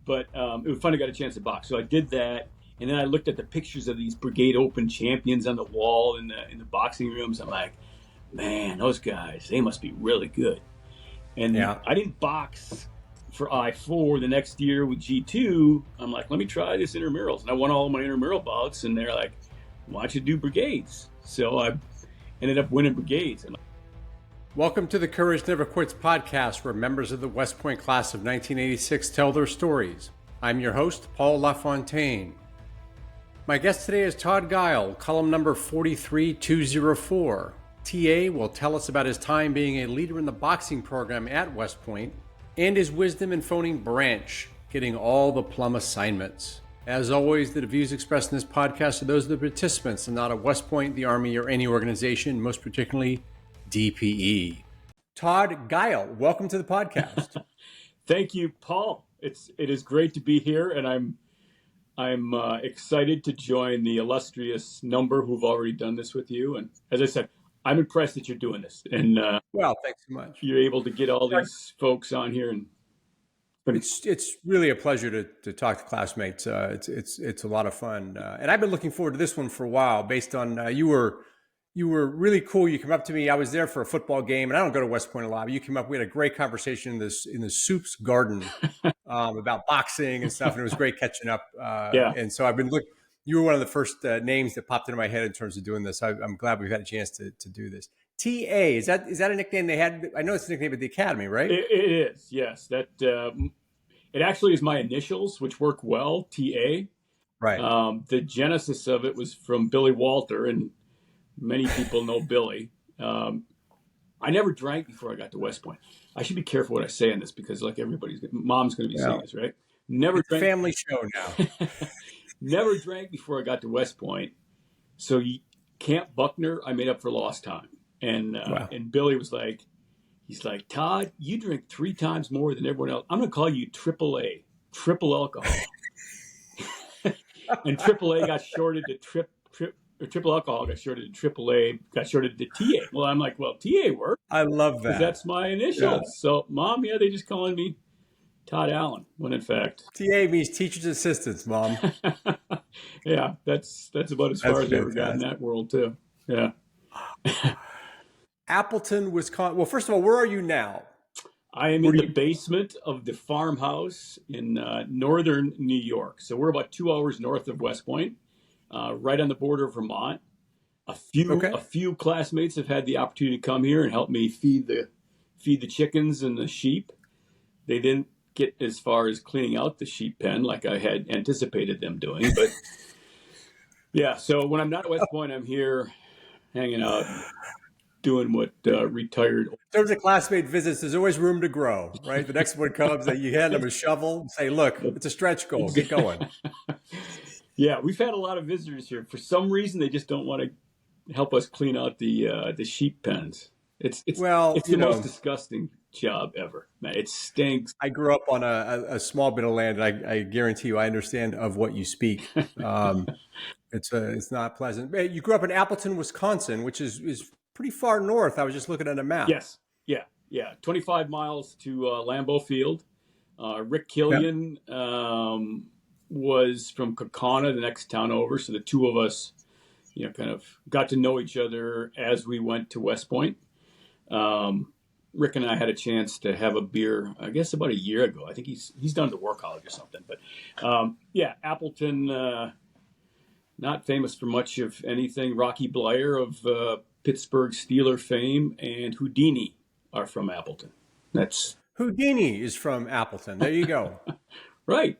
But it was fun. I got a chance to box, so I did that. And then I looked at the pictures of these Brigade Open champions on the wall in the boxing rooms. I'm like, man, those guys, they must be really good. And Yeah. I didn't box for I-4 the next year with G2. I'm like, let me try this intramurals. And I won all my intramural bouts. And they're like, why don't you do brigades? So I ended up winning brigades. Welcome to the Courage Never Quits podcast, where members of the West Point class of 1986 tell their stories. I'm your host, Paul LaFontaine. My guest today is Todd Gile, Cullum number 43204. TA will tell us about his time being a leader in the boxing program at West Point and his wisdom in phoning Branch, getting all the plum assignments. As always, the views expressed in this podcast are those of the participants and not of West Point, the Army, or any organization, most particularly DPE. Todd Gile, welcome to the podcast. Thank you, Paul. It is great to be here, and I'm excited to join the illustrious number who've already done this with you. And as I said, I'm impressed that you're doing this. And well, thanks so much. You're able to get all these folks on here, and it's really a pleasure to talk to classmates. It's a lot of fun, and I've been looking forward to this one for a while. Based on you were really cool. You come up to me. I was there for a football game, and I don't go to West Point a lot. But you came up. We had a great conversation in the Soup's Garden about boxing and stuff, and it was great catching up. Yeah. And so I've been looking. You were one of the first names that popped into my head in terms of doing this. I'm glad we've had a chance to do this. TA, is that a nickname they had? I know it's a nickname at the academy, right? It is, yes. That it actually is my initials, which work well. TA. Right. The genesis of it was from Billy Walter, and many people know Billy. I never drank before I got to West Point. I should be careful what I say on this because, like, mom's going to be seeing this, right? Never drank. Family show now. Never drank before I got to West Point. So Camp Buckner, I made up for lost time. And and Billy was like, he's like, Todd, you drink 3 times more than everyone else. I'm going to call you AAA, triple alcohol. And AAA got shorted to triple alcohol got shorted to AAA, got shorted to TA. Well, I'm like, well, TA works. I love that. That's my initials. Yeah. So, Mom, they just calling me Todd Allen, when in fact TA means teacher's assistants, Mom. Yeah, that's about as far as I ever got in that world too. Yeah. Appleton, Wisconsin. Well, first of all, where are you now? I am in the basement of the farmhouse in northern New York. So we're about 2 hours north of West Point, right on the border of Vermont. A few classmates have had the opportunity to come here and help me feed the chickens and the sheep. They didn't get as far as cleaning out the sheep pen like I had anticipated them doing, but yeah. So when I'm not at West Point, I'm here hanging out, doing what retired. In terms of classmate visits, there's always room to grow, right? The next one comes that you hand them a shovel and say, look, it's a stretch goal. Get going. Yeah, we've had a lot of visitors here. For some reason, they just don't want to help us clean out the sheep pens. It's the most disgusting job ever, man. It stinks. I grew up on a small bit of land, and I guarantee you I understand of what you speak. It's not pleasant. You grew up in Appleton, Wisconsin, which is pretty far north. I was just looking at a map. Yes. Yeah. 25 miles to Lambeau Field. Rick Killian was from Kaukauna, the next town over. So the two of us, kind of got to know each other as we went to West Point. Rick and I had a chance to have a beer, I guess about a year ago. I think he's done the War College or something. But Appleton, not famous for much of anything. Rocky Bleier of Pittsburgh Steeler fame and Houdini are from Appleton. Houdini is from Appleton. There you go. Right.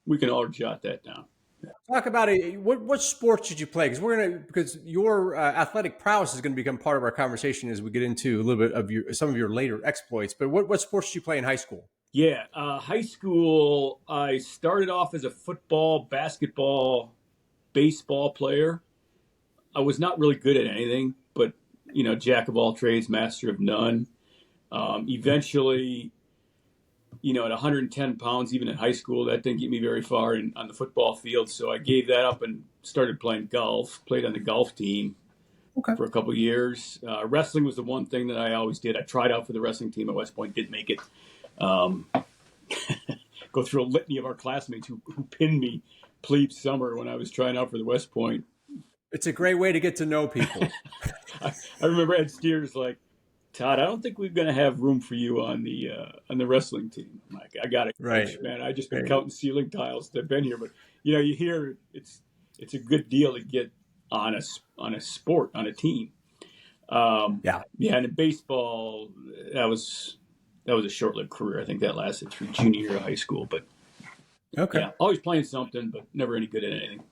We can all jot that down. Yeah. Talk about it. What sports did you play? Because your athletic prowess is going to become part of our conversation as we get into a little bit of some of your later exploits. But what sports did you play in high school? Yeah, high school. I started off as a football, basketball, baseball player. I was not really good at anything, but jack of all trades, master of none. Eventually, at 110 pounds, even in high school, that didn't get me very far on the football field. So I gave that up and started playing golf, played on the golf team for a couple of years. Wrestling was the one thing that I always did. I tried out for the wrestling team at West Point, didn't make it. go through a litany of our classmates who pinned me plebe summer when I was trying out for the West Point. It's a great way to get to know people. I remember Ed Steers like, Todd, I don't think we're going to have room for you on the wrestling team. I'm like, I got it, Right. coach, man. I just been counting ceiling tiles that have been here, but you hear it's a good deal to get on a sport, on a team. Yeah, and in baseball, that was a short-lived career. I think that lasted through junior year of high school, but yeah, always playing something, but never any good at anything.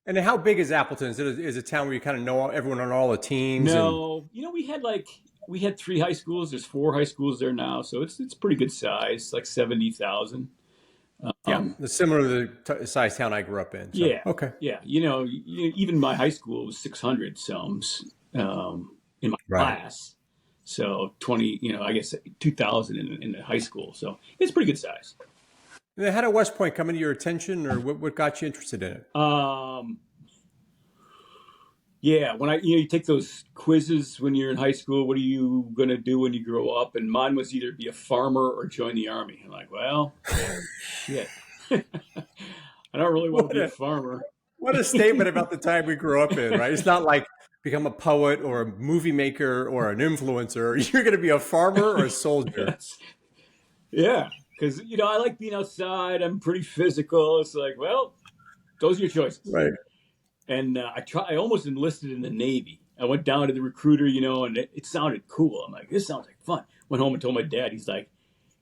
And how big is Appleton? Is it a town where you kind of know everyone on all the teams? No, we had 3 high schools. There's 4 high schools there now, so it's pretty good size, like 70,000. It's similar to the size town I grew up in. So. Yeah. Okay. Yeah. Even my high school was 600 sums in my class. So 20, I guess 2,000 in the high school. So it's pretty good size. And how did West Point come into your attention, or what got you interested in it? Yeah, when you take those quizzes when you're in high school, what are you going to do when you grow up? And mine was either be a farmer or join the Army. I'm like, well, shit. I don't really want to be a farmer. What a statement about the time we grew up in, right? It's not like become a poet or a movie maker or an influencer. You're going to be a farmer or a soldier. Yes. Yeah, because, I like being outside. I'm pretty physical. It's like, well, those are your choices. Right. And I almost enlisted in the Navy. I went down to the recruiter, and it sounded cool. I'm like, this sounds like fun. Went home and told my dad. He's like,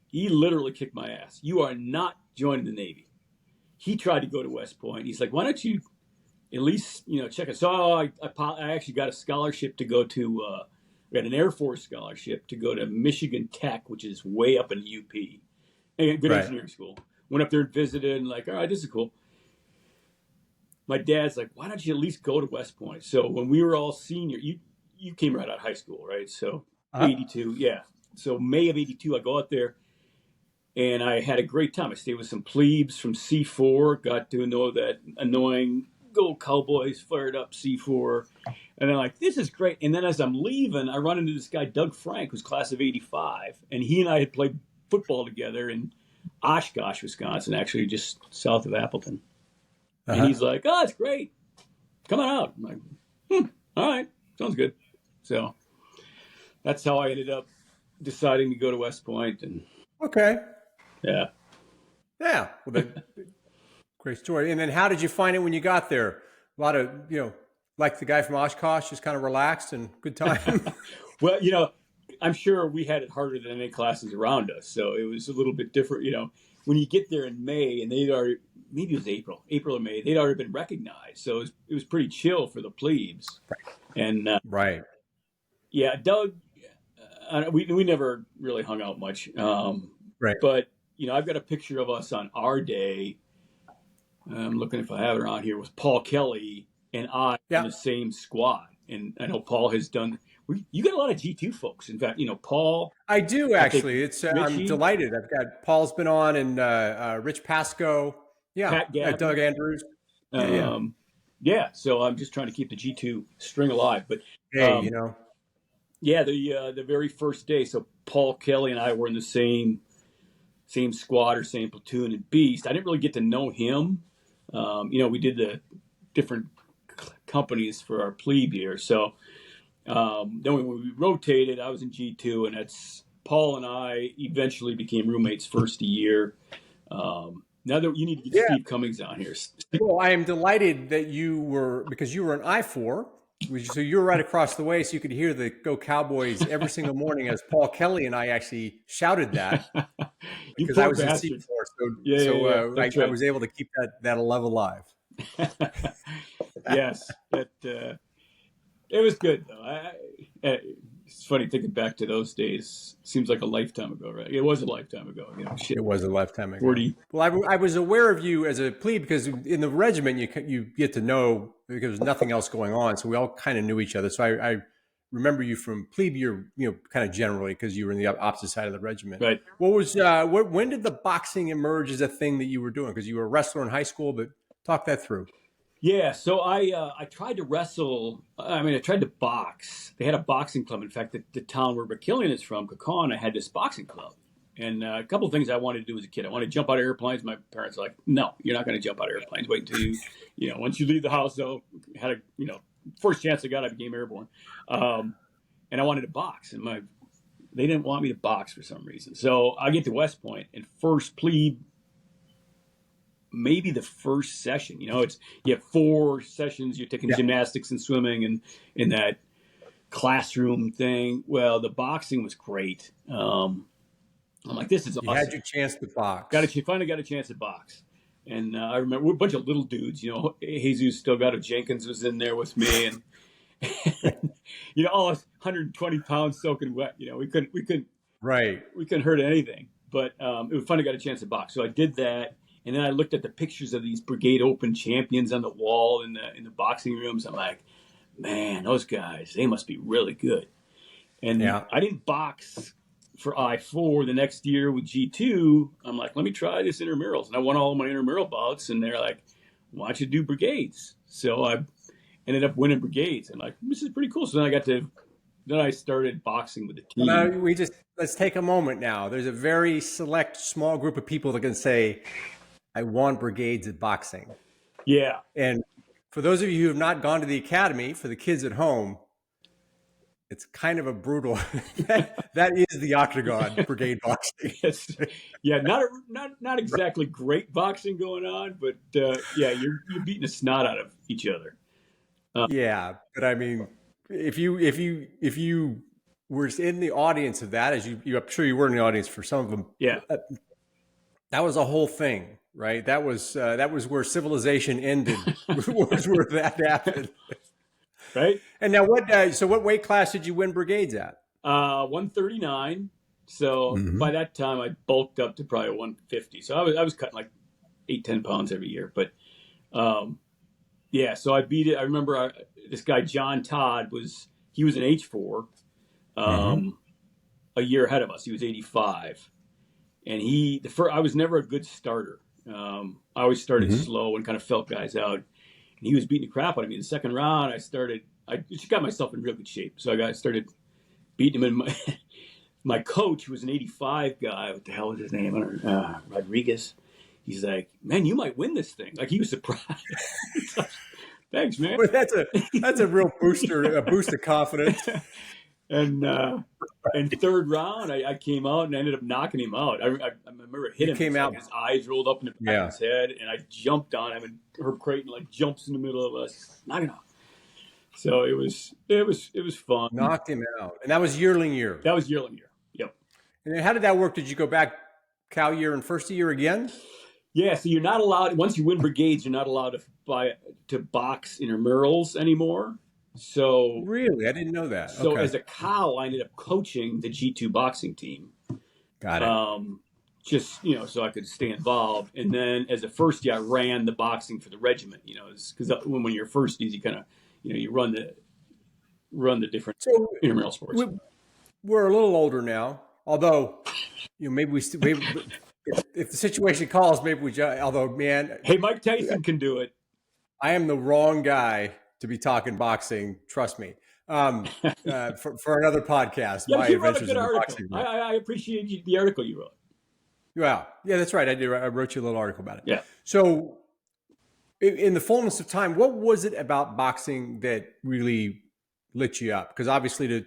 he literally kicked my ass. You are not joining the Navy. He tried to go to West Point. He's like, why don't you at least, check it. So I actually got a scholarship to go to, got an Air Force scholarship to go to Michigan Tech, which is way up in UP. And good engineering school. Went up there and visited and like, all right, this is cool. My dad's like, why don't you at least go to West Point? So when we were all senior, you came right out of high school, right? So 82, yeah. So May of 82, I go out there, and I had a great time. I stayed with some plebes from C4, got to know that annoying Go Cowboys, fired up C4. And I'm like, this is great. And then as I'm leaving, I run into this guy, Doug Frank, who's class of 85. And he and I had played football together in Oshkosh, Wisconsin, actually just south of Appleton. And he's like, oh, it's great. Come on out. I'm like, all right. Sounds good. So that's how I ended up deciding to go to West Point. And yeah. Well, great story. And then how did you find it when you got there? A lot of, like the guy from Oshkosh, just kind of relaxed and good time. Well, I'm sure we had it harder than any classes around us. So it was a little bit different, when you get there in May and they'd already, maybe it was April or May, they'd already been recognized. So it was pretty chill for the plebes. And yeah, Doug, we never really hung out much. But, I've got a picture of us on our day. I'm looking if I have it around here with Paul Kelly and I in the same squad. And I know Paul has done, you got a lot of G2 folks. In fact, Paul. I do actually. I'm delighted. I've got Paul's been on and Rich Pasco. Pat Gavin. Doug Andrews. So I'm just trying to keep the G2 string alive. But the very first day. So Paul Kelly and I were in the same squad or same platoon at Beast. I didn't really get to know him. We did the different companies for our plebe year. So then when we rotated, I was in G2, and that's Paul and I eventually became roommates first year. Now that you need to get Steve Cummings on here. Well, I am delighted that because you were an I-4, so you were right across the way, so you could hear the Go Cowboys every single morning as Paul Kelly and I actually shouted that because I was in C4. I was able to keep that love alive. Yes, it was good though. It's funny thinking back to those days. Seems like a lifetime ago, right? It was a lifetime ago. It was a lifetime ago. 40. Well, I was aware of you as a plebe because in the regiment you get to know because there's nothing else going on, so we all kind of knew each other. So I remember you from plebe year, kind of generally because you were in the opposite side of the regiment. Right. What was when did the boxing emerge as a thing that you were doing? Because you were a wrestler in high school, but talk that through. Yeah, so I tried to wrestle. I tried to box. They had a boxing club. In fact, the town where Berkillian is from, Kakana, had this boxing club. And a couple of things I wanted to do as a kid. I wanted to jump out of airplanes. My parents were like, no, you're not going to jump out of airplanes. Wait until once you leave the house, though, first chance I got, I became airborne. And I wanted to box. And they didn't want me to box for some reason. So I get to West Point and first plebe, maybe the first session, you have 4 sessions. You're taking gymnastics and swimming and in that classroom thing. Well, the boxing was great. I'm like, this is awesome. You had your chance to box. Finally got a chance to box. And I remember we're a bunch of little dudes, Jesus still got Jenkins was in there with me. And, all 120 pounds soaking wet, we couldn't hurt anything, but it was fun to get a chance to box. So I did that. And then I looked at the pictures of these Brigade Open champions on the wall in the boxing rooms. I'm like, man, those guys, they must be really good. And I didn't box for I-4 the next year with G2. I'm like, let me try this intramurals. And I won all of my intramural bouts. And they're like, why don't you do brigades? So I ended up winning brigades. And like, this is pretty cool. So then I started boxing with the team. Let's take a moment now. There's a very select small group of people that can say, I won brigades at boxing. Yeah. And for those of you who have not gone to the academy, for the kids at home, it's kind of a brutal, that is the octagon, brigade boxing. Not exactly great boxing going on, but you're beating the snot out of each other. But I mean, if you were in the audience of that, as I'm sure you were in the audience for some of them. Yeah. That was a whole thing, right? That was where civilization ended. Was where that happened, right? And now, what weight class did you win brigades at? 139. So by that time, I bulked up to probably 150. So I was cutting like 8-10 pounds every year. But so I beat it. I remember this guy John Todd he was an H4, a year ahead of us. He was 85. And I was never a good starter. I always started slow and kind of felt guys out. And he was beating the crap out of me. In the second round, I just got myself in real good shape. So I started beating him. And my coach, who was an 85 guy, what the hell was his name? Rodriguez. He's like, man, you might win this thing. Like, he was surprised. Thanks, man. Well, that's a real booster, a boost of confidence. And third round, I came out and I ended up knocking him out. I remember hitting him. Came out. Like his eyes rolled up in the back of his head, and I jumped on him, and Herb Creighton jumps in the middle of us, knock him out. So it was fun. Knocked him out, and that was yearling year. That was yearling year. Yep. And then how did that work? Did you go back Cal year and first year again? Yeah. So you're not allowed, once you win brigades, you're not allowed to box intramurals anymore. So really, I didn't know that. So as a cow, I ended up coaching the G2 boxing team. Got it. Just so I could stay involved. And then as a first year, I ran the boxing for the regiment. Because when you're firsties, you kind of you run the different intramural sports. We're a little older now, although maybe if the situation calls, maybe we. Although, man, hey, Mike Tyson can do it. I am the wrong guy to be talking boxing, trust me. For another podcast, my adventures in boxing. I appreciate the article you wrote. Yeah, that's right. I did. I wrote you a little article about it. Yeah. So, in the fullness of time, what was it about boxing that really lit you up? Because obviously, to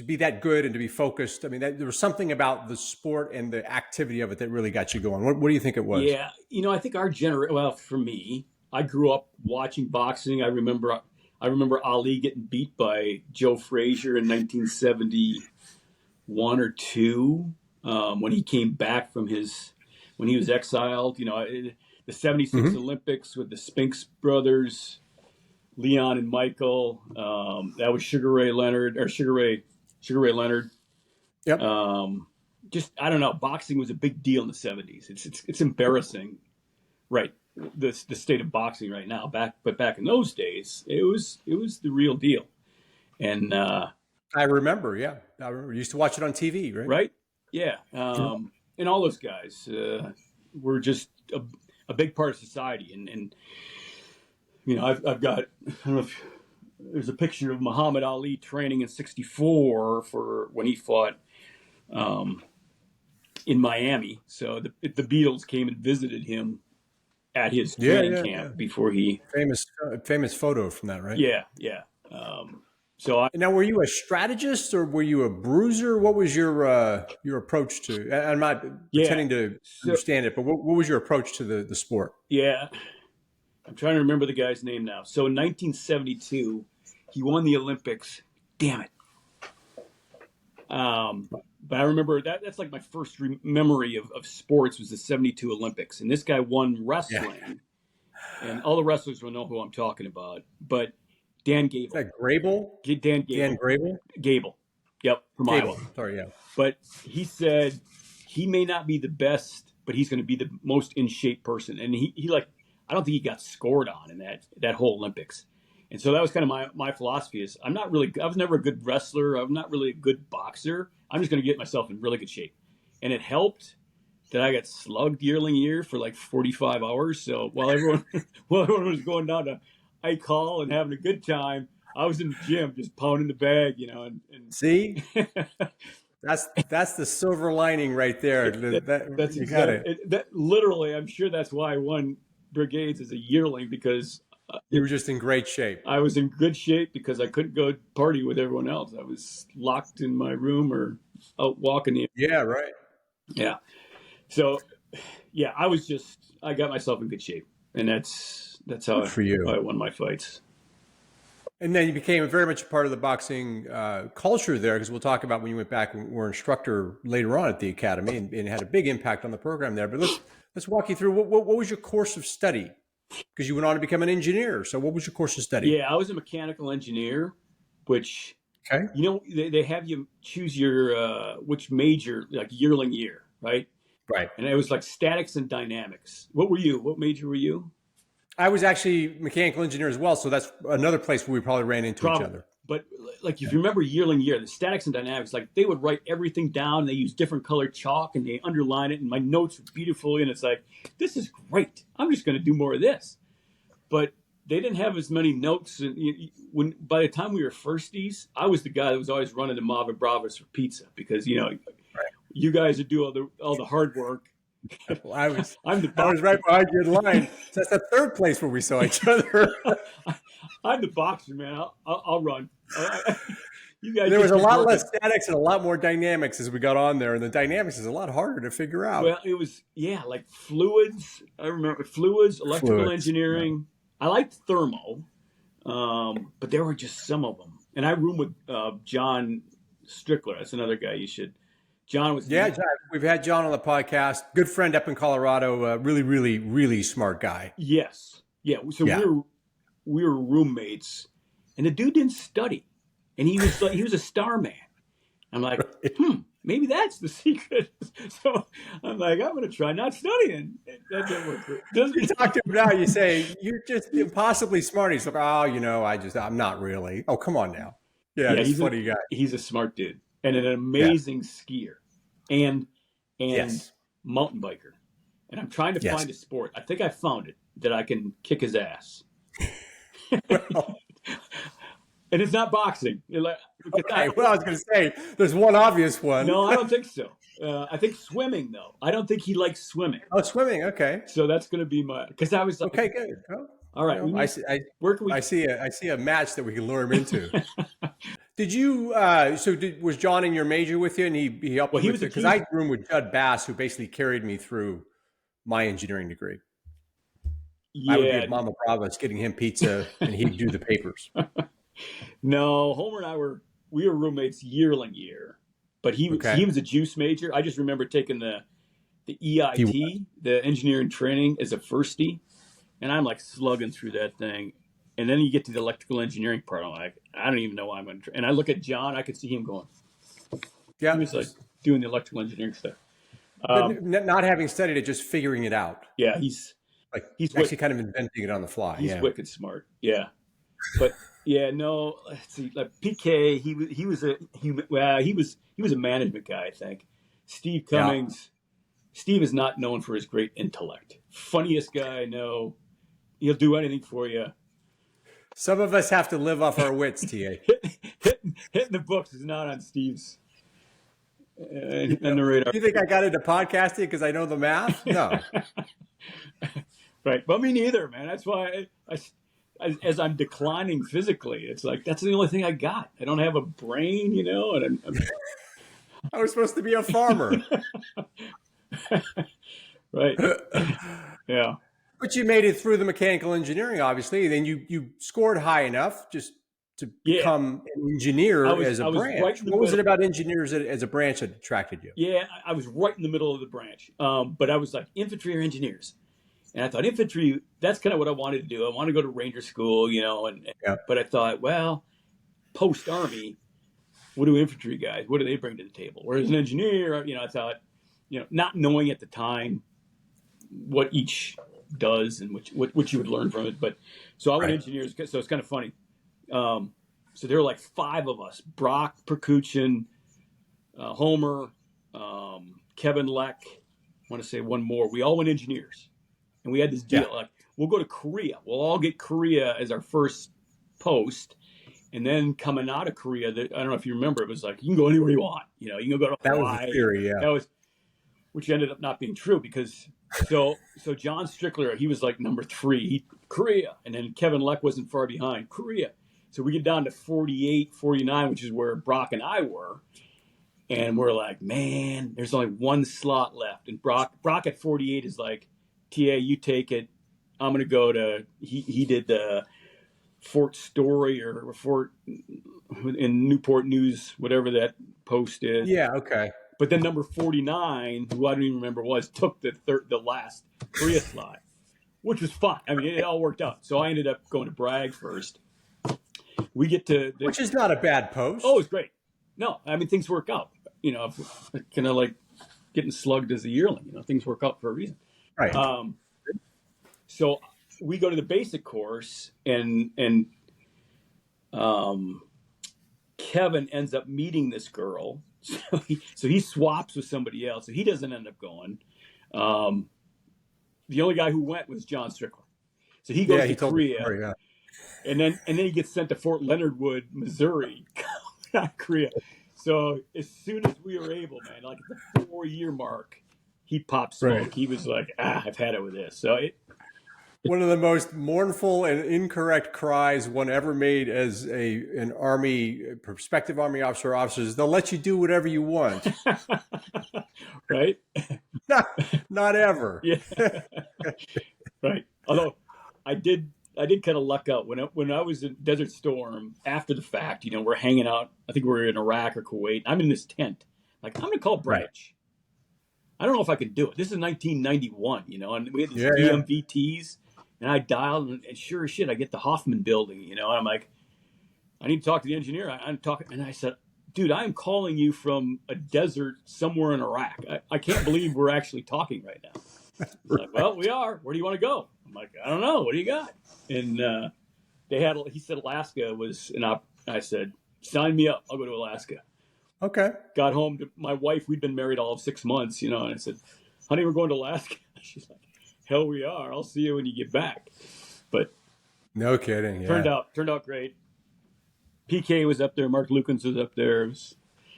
be that good and to be focused, I mean, there was something about the sport and the activity of it that really got you going. What do you think it was? Yeah, I think our generation. Well, for me, I grew up watching boxing. I remember Ali getting beat by Joe Frazier in 1971 or 2 when he came back from when he was exiled. The 76 Olympics with the Spinks brothers, Leon and Michael. That was Sugar Ray Leonard. Yep. Just I don't know. Boxing was a big deal in the 70s. It's embarrassing, right? The state of boxing right now. But back in those days, it was the real deal. And I remember, we used to watch it on TV, right? Right, yeah. And all those guys were just a big part of society. And I've got, I don't know if there's a picture of Muhammad Ali training in '64 for when he fought um, in Miami. So the Beatles came and visited him at his training camp before he. Famous photo from that, right? Yeah, yeah. So now, were you a strategist or were you a bruiser? What was your approach to? I'm not pretending to understand it, but what was your approach to the sport? Yeah, I'm trying to remember the guy's name now. So in 1972, he won the Olympics. Damn it. But I remember that's like my first memory of sports was the 72 Olympics. And this guy won wrestling. And all the wrestlers will know who I'm talking about. But Dan Gable. Is that Grable? Dan Gable. Dan Grable? Gable. Yep, from Iowa. Sorry, yeah. But he said he may not be the best, but he's going to be the most in shape person. And he like, I don't think he got scored on in that whole Olympics. And so that was kind of my philosophy is I was never a good wrestler. I'm not really a good boxer. I'm just going to get myself in really good shape. And it helped that I got slugged yearling year for like 45 hours. So while everyone was going down to Ike Hall and having a good time, I was in the gym just pounding the bag, and see, that's the silver lining right there. That's exactly that. Literally, I'm sure that's why I won brigades as a yearling because you were just in great shape. I was in good shape because I couldn't go party with everyone else. I was locked in my room or out walking. Yeah, right. Yeah. So, yeah, I got myself in good shape, and that's how I won my fights. And then you became very much a part of the boxing culture there, because we'll talk about when you went back and were instructor later on at the academy, and had a big impact on the program there. But let's walk you through what was your course of study, because you went on to become an engineer. So what was your course of study? Yeah, I was a mechanical engineer, which they have you choose your which major like yearling year, right? Right. And it was like statics and dynamics. What were you? What major were you? I was actually mechanical engineer as well. So that's another place where we probably ran into each other. But like, if you remember yearling year, the statics and dynamics, like they would write everything down. They use different colored chalk and they underline it. And my notes were beautiful. And it's like, this is great. I'm just going to do more of this. But they didn't have as many notes. And by the time we were firsties, I was the guy that was always running to Mava Bravas for pizza because, you guys would do all the hard work. Well, I was right behind you in line. So that's the third place where we saw each other. I'm the boxer, man. I'll run. You guys. There was a lot less statics and a lot more dynamics as we got on there, and the dynamics is a lot harder to figure out. Well, it was like fluids. I remember fluids, electrical engineering. Yeah. I liked thermo, but there were just some of them. And I roomed with John Strickler. That's another guy you should. John was John, we've had John on the podcast. Good friend up in Colorado. Really, really, really smart guy. Yes, yeah. So we were roommates, and the dude didn't study, and he was a star man. I'm like, maybe that's the secret. So I'm like, I'm going to try not studying. That didn't work. You talk to him now. You say you're just impossibly smart. He's like, I'm not really. Oh, come on now. Yeah, he's a funny guy. He's a smart dude. And an amazing skier and mountain biker. And I'm trying to find a sport. I think I found it that I can kick his ass. Well, and it's not boxing. I was going to say, there's one obvious one. No, I don't think so. I think swimming, though. I don't think he likes swimming. Oh, swimming. Okay. So that's going to be because I was like, okay, good. Well, all right. I see a match that we can lure him into. Did you? Was John in your major with you, and he helped you with it? Because I roomed with Judd Bass, who basically carried me through my engineering degree. Yeah. I would be at Mama Brava's getting him pizza, and he'd do the papers. No, Homer and I were roommates yearling year, but he was a juice major. I just remember taking the EIT, the engineering training, as a firstie, and I'm like slugging through that thing. And then you get to the electrical engineering part. I'm like, I don't even know why I'm going to. And I look at John. I could see him going. Yeah, he was like doing the electrical engineering stuff. Not having studied it, just figuring it out. Yeah, he's actually kind of inventing it on the fly. He's wicked smart. Yeah, but no. Let's see. Like PK, he was a management guy. I think Steve Cummings. Yeah. Steve is not known for his great intellect. Funniest guy I know. He'll do anything for you. Some of us have to live off our wits, TA. Hitting the books is not on Steve's and the radar. You think I got into podcasting because I know the math? No. Right. But me neither, man. That's why as I'm declining physically, it's like, that's the only thing I got. I don't have a brain, and I was supposed to be a farmer. Right. Yeah. But you made it through the mechanical engineering, obviously. Then you scored high enough just to become an engineer as a branch. Right what was it about engineers as a branch that attracted you? Yeah, I was right in the middle of the branch. But I was like, infantry or engineers. And I thought infantry, that's kind of what I wanted to do. I want to go to Ranger school, but I thought, well, post-Army, what do infantry guys, what do they bring to the table? Whereas an engineer, I thought, not knowing at the time what each does and what you would learn from it. But so I went engineers, so it's kind of funny. So there were like 5 of us: Brock, Perkuchin, Homer, Kevin Leck. I want to say one more. We all went engineers, and we had this deal like, we'll go to Korea. We'll all get Korea as our first post, and then coming out of Korea, I don't know if you remember, it was like, you can go anywhere you want. You can go to Hawaii. That was the theory, Which ended up not being true because so John Strickler, he was like number 3, Korea, and then Kevin Leck wasn't far behind, Korea. So we get down to 48, 49, which is where Brock and I were, and we're like, man, there's only one slot left, and Brock at 48 is like, TA, you take it. I'm gonna go to. He did the Fort Story or Fort in Newport News, whatever that post is. Yeah, okay. But then number 49, who I don't even remember took the last Korea slot, which was fun. I mean, it all worked out. So I ended up going to Bragg first. We get to which is not a bad post. Oh, it's great. No, I mean, things work out. Kind of like getting slugged as a yearling. Things work out for a reason. Right. So we go to the basic course, and Kevin ends up meeting this girl. So he swaps with somebody else. So he doesn't end up going. The only guy who went was John Strickler. So he goes to Korea. Story, and then he gets sent to Fort Leonard Wood, Missouri, not Korea. So as soon as we were able, man, like at the 4-year mark, he popped smoke. Right. He was like, I've had it with this. So one of the most mournful and incorrect cries one ever made as an prospective Army officer or officers, they'll let you do whatever you want. Right? Not ever. Yeah. Right. Although I did kind of luck out when I was in Desert Storm after the fact, we're hanging out. I think we were in Iraq or Kuwait. I'm in this tent. Like, I'm going to call branch. Right. I don't know if I could do it. This is 1991, and we had these DMVTs. And I dialed, and sure as shit, I get the Hoffman building, and I'm like, I need to talk to the engineer. I'm talking, and I said, dude, I am calling you from a desert somewhere in Iraq. I can't believe we're actually talking right now. He's like, well, we are. Where do you want to go? I'm like, I don't know. What do you got? And he said Alaska was an op. I said, sign me up. I'll go to Alaska. Okay. Got home to my wife. We'd been married all of 6 months, and I said, honey, we're going to Alaska. She's like, hell we are. I'll see you when you get back. But no kidding. Yeah. Turned out great. PK was up there. Mark Lukens was up there.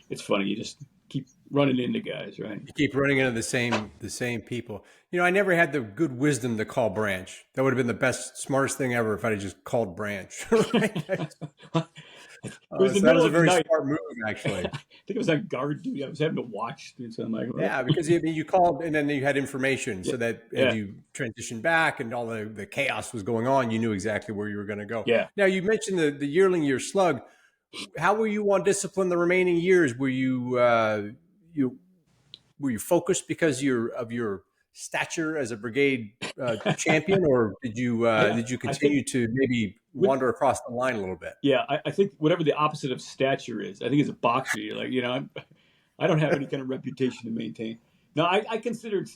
It's funny. You just keep running into guys, right? You keep running into the same people. I never had the good wisdom to call branch. That would have been the best, smartest thing ever if I had just called branch. That was a very smart move, actually. I think it was on guard duty. I was having to watch. So I'm like, yeah, because you called and then you had information so that as you transitioned back and all the chaos was going on, you knew exactly where you were going to go. Yeah. Now, you mentioned the yearling year slug. How were you on discipline the remaining years? Were you focused because of your stature as a brigade champion, or did you continue to maybe wander across the line a little bit? Yeah, I think whatever the opposite of stature is, I think as a boxer, you're like, I don't have any kind of reputation to maintain. No, I considered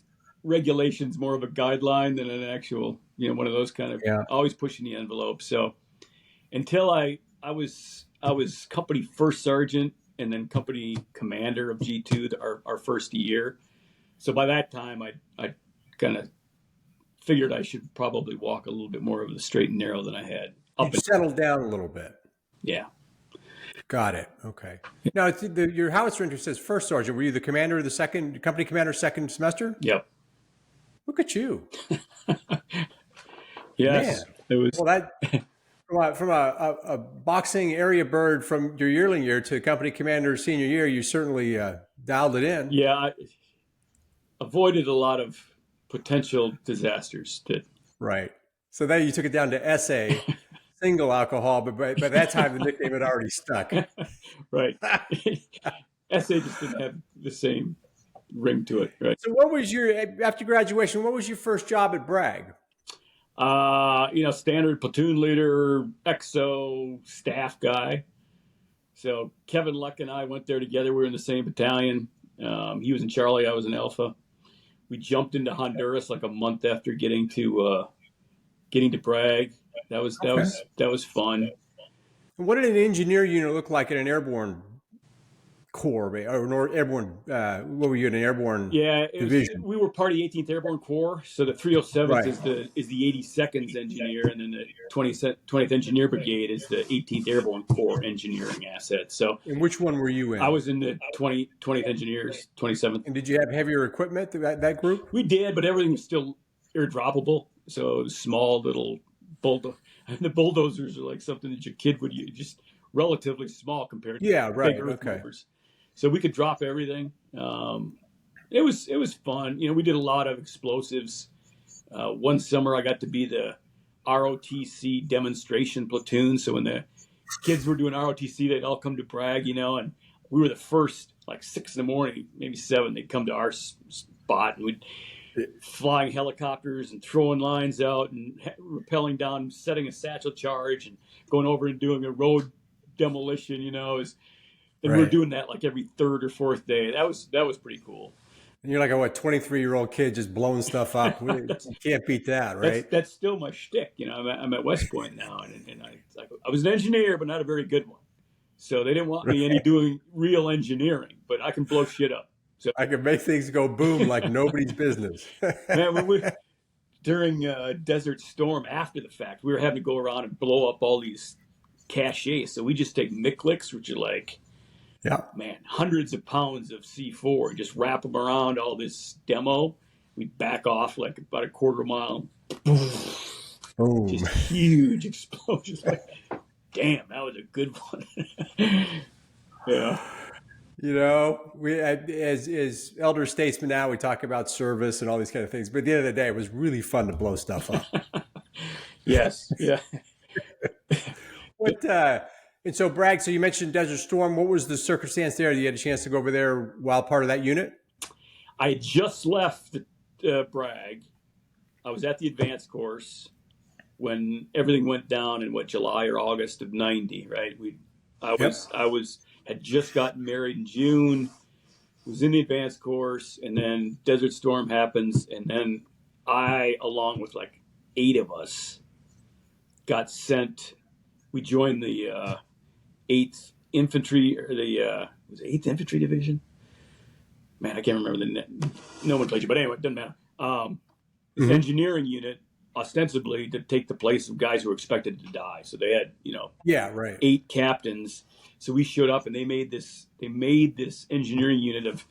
regulations more of a guideline than an actual, one of those kind of always pushing the envelope. So until I was company first sergeant and then company commander of G2 our first year. So by that time, I kind of figured I should probably walk a little bit more of the straight and narrow than I had. You settled down a little bit. Yeah. Got it. Okay. Now, your howitzer entry says first sergeant. Were you the commander of the second company commander second semester? Yep. Look at you, Yes, man. it was. Well, that from a boxing area bird from your yearling year to company commander senior year, you certainly dialed it in. Yeah, I avoided a lot of potential disasters. That Right. So then you took it down to essay, single alcohol, but by that time the nickname had already stuck. right. SA just didn't have the same ring to it. Right. So what was after graduation, what was your first job at Bragg? Standard platoon leader, XO, staff guy. So Kevin Luck and I went there together. We were in the same battalion. He was in Charlie. I was in Alpha. We jumped into Honduras like a month after getting to Bragg. That was fun. What did an engineer unit look like in an airborne corps or an airborne? What were you in an airborne division? We were part of the 18th Airborne Corps. So the 307th Right. is the 82nd Engineer, and then the 20th Engineer Brigade is the 18th Airborne Corps engineering asset. So, and which one were you in? I was in the 20th Engineers, 27th. And did you have heavier equipment that group? We did, but everything was still airdroppable. So small little bulldozer. The bulldozers are like something that your kid would use, just relatively small compared to big earth movers. So we could drop everything. It was fun. We did a lot of explosives. One summer I got to be the ROTC demonstration platoon. So when the kids were doing ROTC, they'd all come to Bragg, and we were the first, like 6 in the morning, maybe 7. They'd come to our spot, and we'd flying helicopters and throwing lines out and rappelling down, setting a satchel charge and going over and doing a road demolition, and we were doing that like every third or fourth day. That was pretty cool. And you're like a 23-year-old kid just blowing stuff up. You can't beat that, right? That's still my shtick. I'm at West Point now, and I was an engineer, but not a very good one. So they didn't want me doing real engineering, but I can blow shit up. So I can make things go boom like nobody's business. Man, during Desert Storm after the fact, we were having to go around and blow up all these caches. So we just take Mikliks, which are like, hundreds of pounds of C4, and just wrap them around all this demo. We back off like about a quarter mile. Boom. Just huge explosions. Like, damn, that was a good one. Yeah. We as elder statesmen now, we talk about service and all these kind of things. But at the end of the day, it was really fun to blow stuff up. Yes. Yeah. And so Bragg, so you mentioned Desert Storm. What was the circumstance there? You had a chance to go over there while part of that unit? I had just left Bragg. I was at the advanced course when everything went down in July or August of '90. Right. Had just gotten married in June, was in the advanced course, and then Desert Storm happens, and then I, along with like 8 of us, got sent. We joined the 8th Infantry, or the was it 8th Infantry Division? Man, I can't remember the nomenclature, but anyway, it doesn't matter. This engineering unit, ostensibly to take the place of guys who were expected to die. So they had, 8 captains. So we showed up, and they made this engineering unit of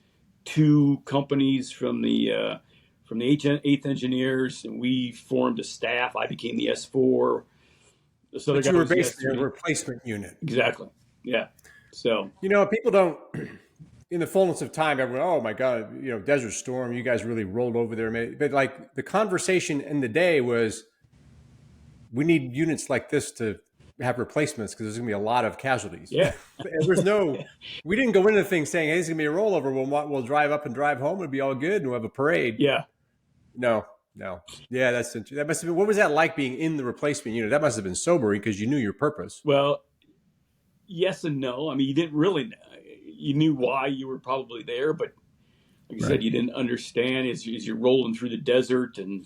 2 companies from the 8th Engineers, and we formed a staff. I became the S4. But you were basically a replacement unit. Exactly. Yeah. So people don't, in the fullness of time, everyone, oh my God, Desert Storm, you guys really rolled over there. But like the conversation in the day was, we need units like this to have replacements because there's going to be a lot of casualties. Yeah. We didn't go into things saying, hey, it's going to be a rollover. We'll drive up and drive home. It'll be all good. And we'll have a parade. Yeah. No. Yeah, that's interesting. That must have been, what was that like being in the replacement unit? That must have been sobering because you knew your purpose. Well, yes and no. I mean, you didn't really know. You knew why you were probably there, but like I said, you didn't understand as you're rolling through the desert and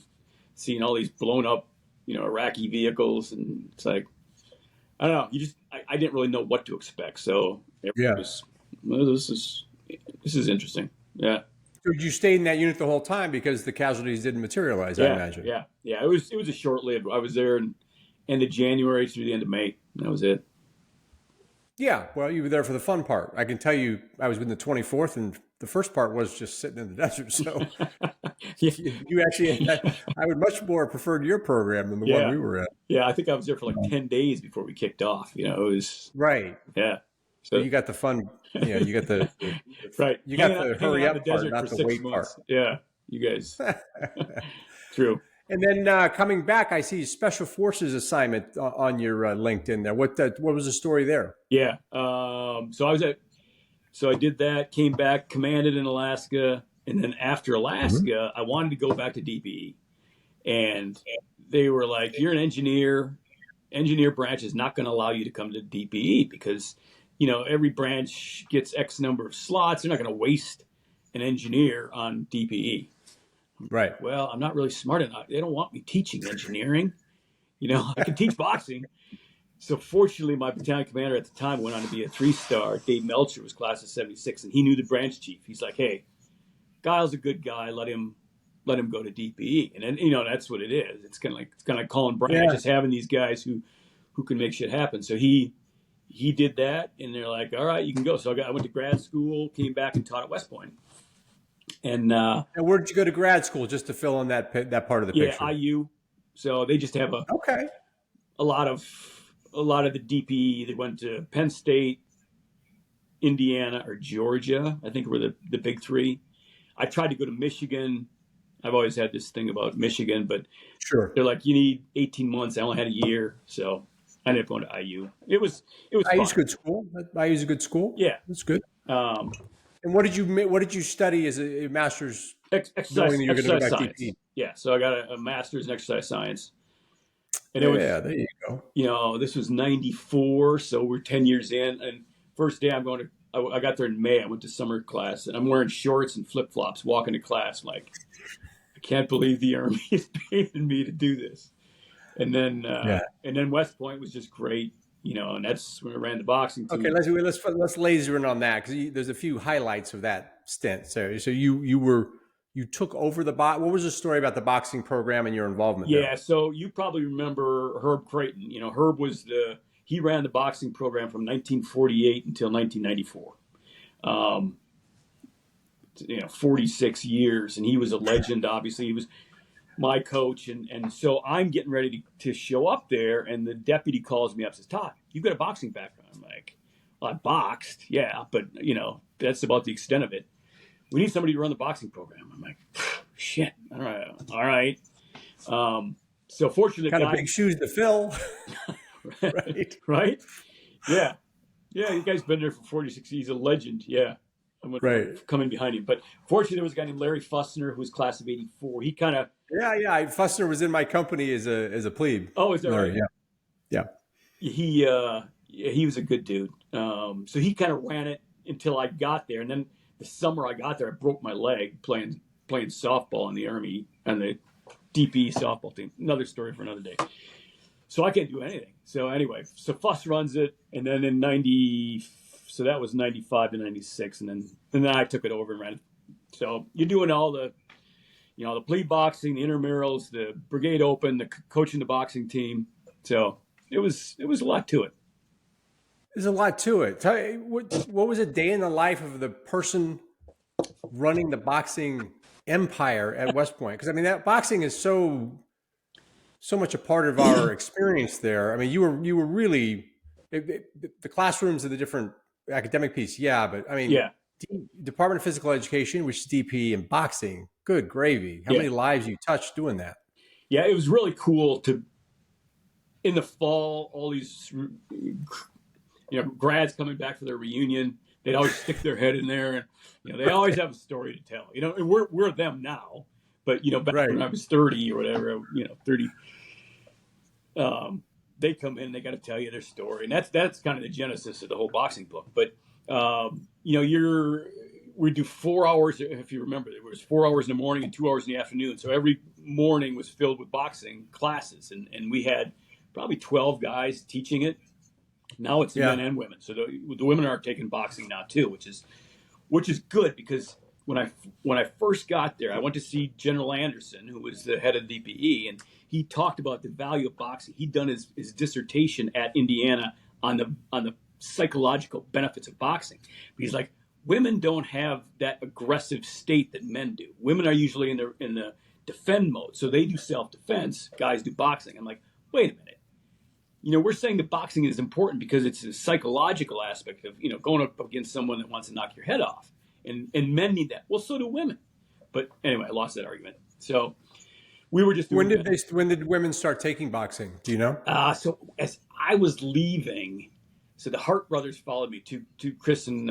seeing all these blown up, Iraqi vehicles. And it's like, I don't know. I didn't really know what to expect. So this is interesting. Yeah. So you stayed in that unit the whole time because the casualties didn't materialize, I imagine. Yeah. It was a short lived. I was there in end of January through the end of May. That was it. Yeah, well, you were there for the fun part. I can tell you, I was in the 24th, and the first part was just sitting in the desert. So Yeah. you actually, I would much more prefer your program than the one Yeah. we were at. Yeah. I think I was there for like 10 days before we kicked off. It was, Right. yeah. So So, you got the fun, you got right. you got Hanging out, the hanging hurry out in the up part, desert for not the 6 wait part. months. Yeah. You guys. True. And then coming back, I see Special Forces assignment on your LinkedIn there. What was the story there? Yeah. So I did that, came back, commanded in Alaska. And then after Alaska, I wanted to go back to DPE. And they were like, you're an engineer. Engineer branch is not going to allow you to come to DPE because, every branch gets X number of slots. They're not going to waste an engineer on DPE. Right. Well, I'm not really smart enough. They don't want me teaching engineering. I can teach boxing. So fortunately, my battalion commander at the time went on to be a 3-star. Dave Melcher was class of 76, and he knew the branch chief. He's like, hey, Gile's a good guy. Let him go to DPE. And then, that's what it is. It's kind of like calling branches, having these guys who can make shit happen. So he did that, and they're like, all right, you can go. So I went to grad school, came back and taught at West Point. And where did you go to grad school, just to fill in that part of the picture? Yeah, IU. So they just have a lot of the DPE that went to Penn State, Indiana, or Georgia. I think were the big three. I tried to go to Michigan. I've always had this thing about Michigan, but sure, they're like, you need 18 months. I only had a year, so I ended up going to IU. It was IU's a good school. IU's a good school. Yeah, that's good. And what did you study as a master's? Exercise go science. DPE? Yeah, so I got a master's in exercise science. And there you go. This was 94, so we're 10 years in. And first day I got there in May. I went to summer class, and I'm wearing shorts and flip-flops walking to class. I'm like, I can't believe the Army is paying me to do this. And then West Point was just great, and that's when I ran the boxing team. Okay, let's laser in on that, because there's a few highlights of that stint. So you took over what was the story about the boxing program and your involvement there? Yeah, so you probably remember Herb Creighton. Herb he ran the boxing program from 1948 until 1994. 46 years, and he was a legend. Obviously, he was my coach, and so I'm getting ready to show up there, and the deputy calls me up and says, Todd, you've got a boxing background. I'm like, well, I boxed, yeah, but that's about the extent of it. We need somebody to run the boxing program. I'm like, shit, all right. So fortunately, kind of big shoes to fill. right? Yeah, you guys been there for 46. He's a legend. Yeah, I'm coming behind him. But fortunately, there was a guy named Larry Fussner who was class of 84. He kind of Fussner was in my company as a plebe. Oh, is that Larry, right? Yeah. He was a good dude. So he kind of ran it until I got there, and then the summer I got there, I broke my leg playing softball in the Army and the DPE softball team. Another story for another day. So I can't do anything. So anyway, Fuss runs it, and then in 90, so that was 95 to 96, and then I took it over and ran it. So you're doing all the, the plebe boxing, the intramurals, the brigade open, the coaching the boxing team. So it was a lot to it. There's a lot to it. What was a day in the life of the person running the boxing empire at West Point? Because that boxing is so much a part of our experience there. You were really the classrooms of the different academic piece, but Department of Physical Education, which is DP, and boxing. Good gravy! How many lives you touched doing that? Yeah, it was really cool to. In the fall, all these grads coming back for their reunion, they'd always stick their head in there, and they always have a story to tell. And we're them now, but back when I was 30 or whatever, 30. They come in, they got to tell you their story, and that's kind of the genesis of the whole boxing book. But we do 4 hours, if you remember, there was 4 hours in the morning and 2 hours in the afternoon. So every morning was filled with boxing classes, and we had probably 12 guys teaching it. Now it's men and women, so the women are taking boxing now too, which is good, because when I first got there, I went to see General Anderson, who was the head of DPE, and he talked about the value of boxing. He'd done his dissertation at Indiana on the psychological benefits of boxing. He's like, women don't have that aggressive state that men do. Women are usually in the defend mode, so they do self-defense. Guys do boxing. I'm like, wait a minute. We're saying that boxing is important because it's a psychological aspect of, going up against someone that wants to knock your head off. And men need that. Well, so do women. But anyway, I lost that argument. So we were just doing when did women start taking boxing? Do you know? So as I was leaving, so the Hart brothers followed me, to Chris and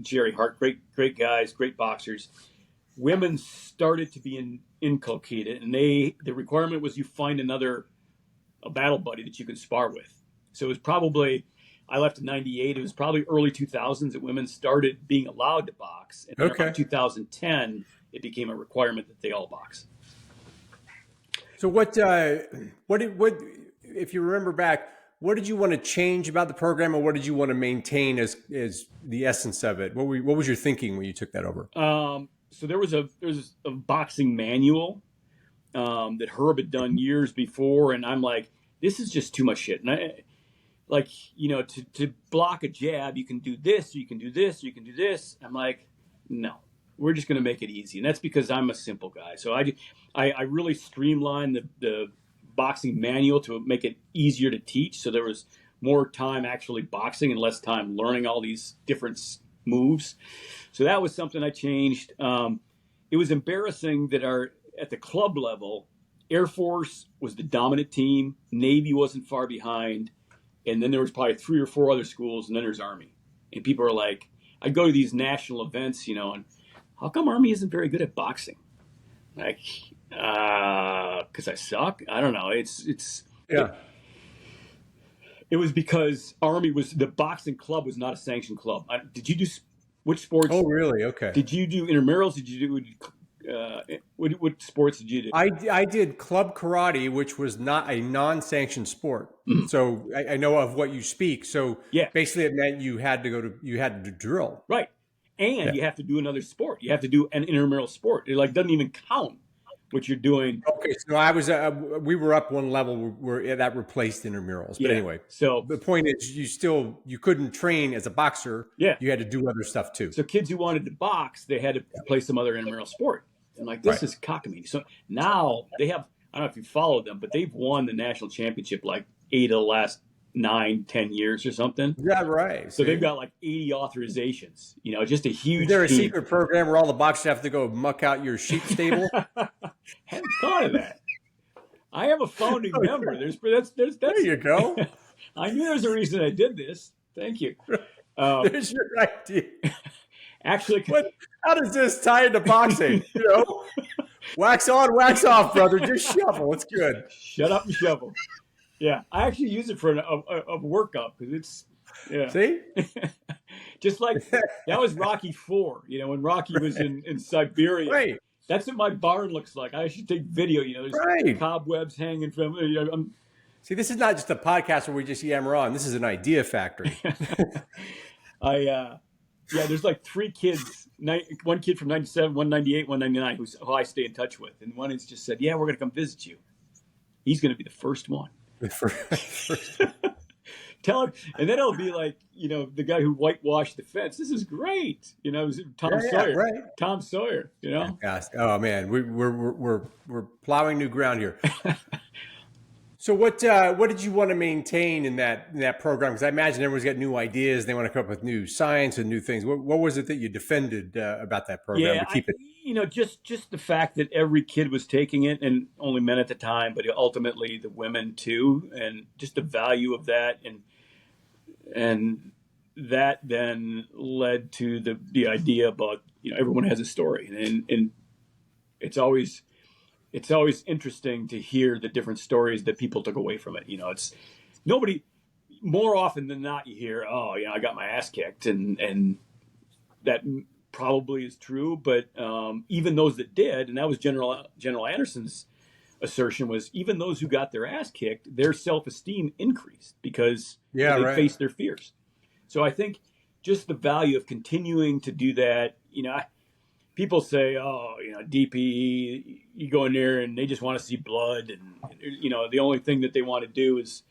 Jerry Hart, great guys, great boxers. Women started to be inculcated, and the requirement was you find a battle buddy that you can spar with. So it was probably, I left in 98. It was probably early 2000s that women started being allowed to box. And then around 2010, it became a requirement that they all box. So what, if you remember back, what did you want to change about the program, or what did you want to maintain as the essence of it? What was your thinking when you took that over? So there was a boxing manual that Herb had done years before, and I'm like, this is just too much shit. And to block a jab, you can do this, you can do this, you can do this. I'm like, no, we're just going to make it easy, and that's because I'm a simple guy. So I really streamlined the boxing manual to make it easier to teach. So there was more time actually boxing and less time learning all these different moves. So that was something I changed. It was embarrassing that at the club level, Air Force was the dominant team. Navy wasn't far behind. And then there was probably 3 or 4 other schools, and then there's Army. And people are like, I go to these national events, and how come Army isn't very good at boxing? Like, because I suck? I don't know. It was because Army the boxing club was not a sanctioned club. Did you do, which sports? Oh, really? Okay. Did you do intramurals? Did you do, what sports did you do? I did club karate, which was not a non-sanctioned sport. Mm-hmm. So I know of what you speak. So basically it meant you had to drill. Right. And you have to do another sport. You have to do an intramural sport. It doesn't even count what you're doing. Okay, so we were up one level where that replaced intramurals. But anyway, so the point is, you couldn't train as a boxer. Yeah, you had to do other stuff too. So kids who wanted to box, they had to play some other intramural sport. And this is cockamamie. So now they have, I don't know if you followed them, but they've won the national championship 8 of the last 9-10 years or something. Yeah, right. So they've got 80 authorizations. Just a huge. Is there a secret program where all the boxers have to go muck out your sheep stable? Hadn't thought of that. I have a founding member. That's there you go. I knew there was a reason I did this. Thank you. There's your idea. Actually, how does this tie into boxing? Wax on, wax off, brother. Just shovel. It's good. Shut up and shovel. Yeah, I actually use it for a workup because it's See, just like that was Rocky IV. When Rocky was in Siberia. Right. That's what my barn looks like. I should take video. There's cobwebs hanging from. See, this is not just a podcast where we just yammer on. This is an idea factory. There's 3 kids. One kid from 97, 198, 199, who I stay in touch with, and one has just said, "Yeah, we're going to come visit you." He's going to be the first one. Tell him, and then it'll be the guy who whitewashed the fence. This is great, Tom Sawyer. Right. Tom Sawyer, Yes. Oh man, we're plowing new ground here. So what did you want to maintain in that program? Because I imagine everyone's got new ideas. They want to come up with new science and new things. What was it that you defended about that program to keep it? Just the fact that every kid was taking it, and only men at the time, but ultimately the women too, and just the value of that, and that then led to the idea about everyone has a story, and it's always interesting to hear the different stories that people took away from it. It's nobody more often than not you hear, I got my ass kicked, and that probably is true, but even those that did, and that was General Anderson's assertion, was even those who got their ass kicked, their self-esteem increased because they faced their fears. So I think just the value of continuing to do that, people say, DPE, you go in there and they just want to see blood, and the only thing that they want to do is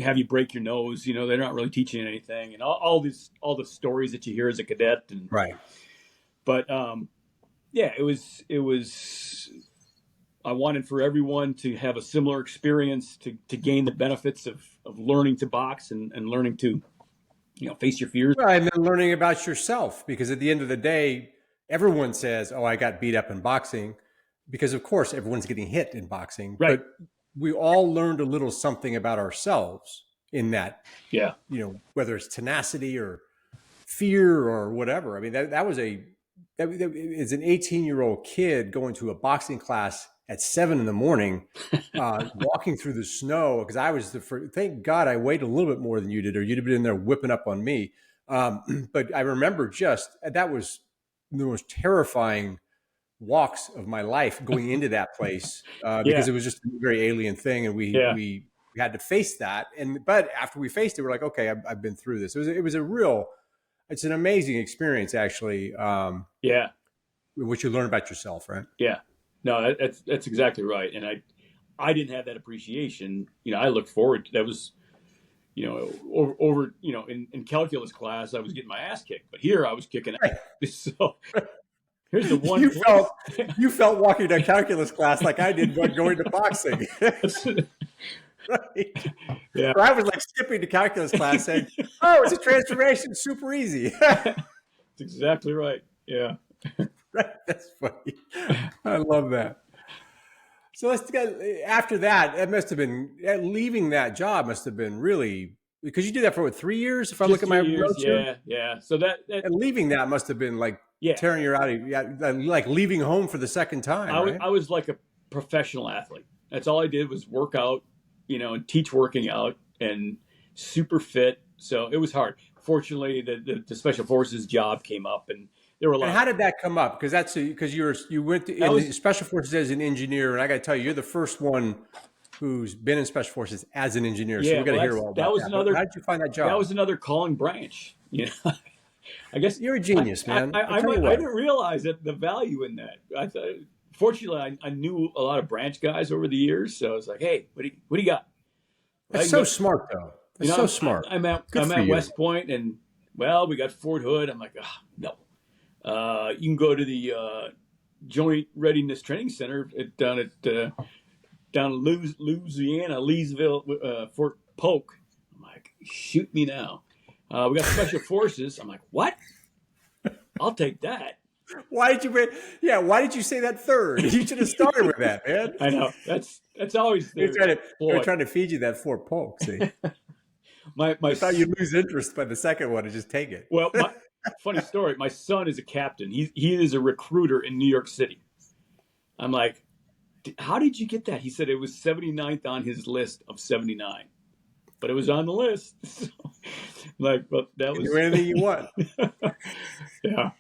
have you break your nose. They're not really teaching you anything, and all the stories that you hear as a cadet. And Right. but yeah, it was. I wanted for everyone to have a similar experience to gain the benefits of learning to box and learning to face your fears. Well, and then learning about yourself, because at the end of the day, everyone says, "Oh, I got beat up in boxing," because of course everyone's getting hit in boxing. Right. But we all learned a little something about ourselves in that. Yeah. Whether it's tenacity or fear or whatever. I mean, that was that is an 18-year-old kid going to a boxing class at 7 a.m, walking through the snow, because I was thank God I waited a little bit more than you did, or you'd have been in there whipping up on me. But I remember that was the most terrifying walks of my life going into that place, because it was just a very alien thing. And we had to face that. But after we faced it, we're like, okay, I've been through this. It's an amazing experience, actually. What you learn about yourself, right? Yeah. No, that's exactly right. And I didn't have that appreciation. I looked forward to that. Was over in calculus class I was getting my ass kicked, but here I was kicking ass. So here's the one you felt walking to calculus class like I did going to boxing. Right. Yeah. Or I was like skipping to calculus class saying, "Oh, it's a transformation, super easy." That's exactly right. Yeah. Right. That's funny. I love that. So let's go after that. It must have been leaving that job must have been really, because you did that for 3 years. If I look at my notes, yeah. So that and leaving that must have been like tearing you out of, like leaving home for the second time. I was like a professional athlete. That's all I did was work out, and teach working out, and super fit. So it was hard. Fortunately, the special forces job came up, and there were a lot. And how did that come up? Because you went to special forces as an engineer, and I got to tell you, you're the first one who's been in special forces as an engineer. So we got to hear all about that. How did you find that job? That was another calling branch. I guess you're a genius, man. I didn't realize that the value in that. Fortunately, I knew a lot of branch guys over the years, so I was like, "Hey, what do you got?" That's so smart, though. That's so smart. I'm at West Point, and we got Fort Hood. I'm like, no. You can go to the Joint Readiness Training Center down in Louisiana, Leesville, Fort Polk. I'm like, shoot me now. We got special forces. I'm like, what? I'll take that. Why did you say that third? You should have started with that, man. I know. That's always they're trying to feed you that Fort Polk. See, I thought you'd lose interest by the second one and just take it. Well, funny story. My son is a captain. He is a recruiter in New York City. I'm like, how did you get that? He said it was 79th on his list of 79, but it was on the list. So, but that was anything you want. Yeah.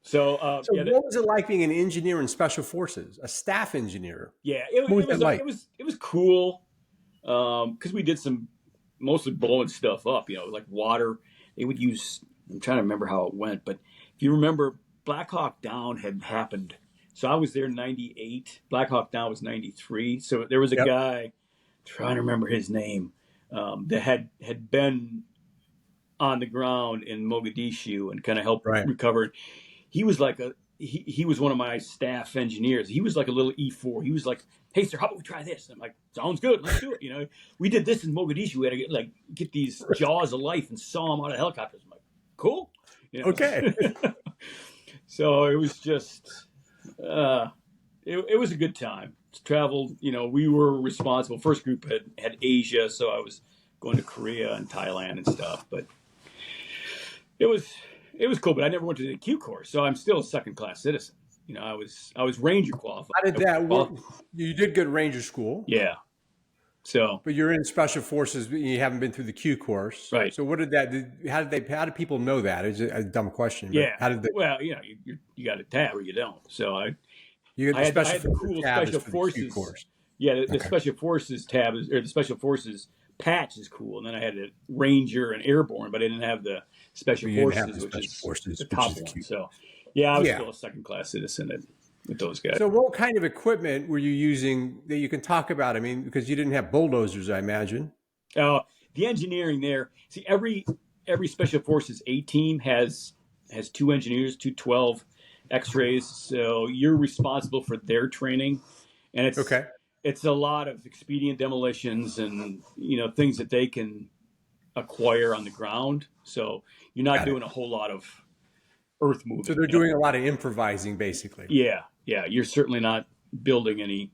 So what was it like being an engineer in special forces, a staff engineer? Yeah, it was cool because we did some mostly blowing stuff up. Like water. They would use. I'm trying to remember how it went, but if you remember, Black Hawk Down had happened. So I was there in '98. Black Hawk Down was '93. So there was a guy, trying to remember his name, that had been on the ground in Mogadishu and kind of helped recover. He was like he was one of my staff engineers. He was like a little E4. He was like, "Hey sir, how about we try this?" And I'm like, "Sounds good, let's do it." We did this in Mogadishu. We had to get these jaws of life and saw them out of helicopters. I'm like, cool. Okay. So it was just, it was a good time. Traveled, we were responsible. First group had Asia, so I was going to Korea and Thailand and stuff. But it was cool. But I never went to the Q course, so I'm still a second class citizen. I was Ranger qualified. How did that work? You did good Ranger school. Yeah. So, but you're in special forces. You haven't been through the Q course, right? So, how did people know that? It's a dumb question. Yeah. How did they? Well, you got a tab or you don't. So I had the cool special forces course. Yeah, the special forces tab or the special forces patch is cool, and then I had a Ranger and Airborne, but I didn't have the special forces, which is the top one. So, I was still a second class citizen with those guys. So what kind of equipment were you using that you can talk about? I mean, because you didn't have bulldozers, I imagine. Uh, the engineering there. See, every Special Forces A team has two engineers, 212 X-rays. So you're responsible for their training, and Okay. it's a lot of expedient demolitions and things that they can acquire on the ground. So you're not Got it. doing a whole lot of earth So moving. they're doing a lot of improvising, basically. Yeah, yeah. You're certainly not building any.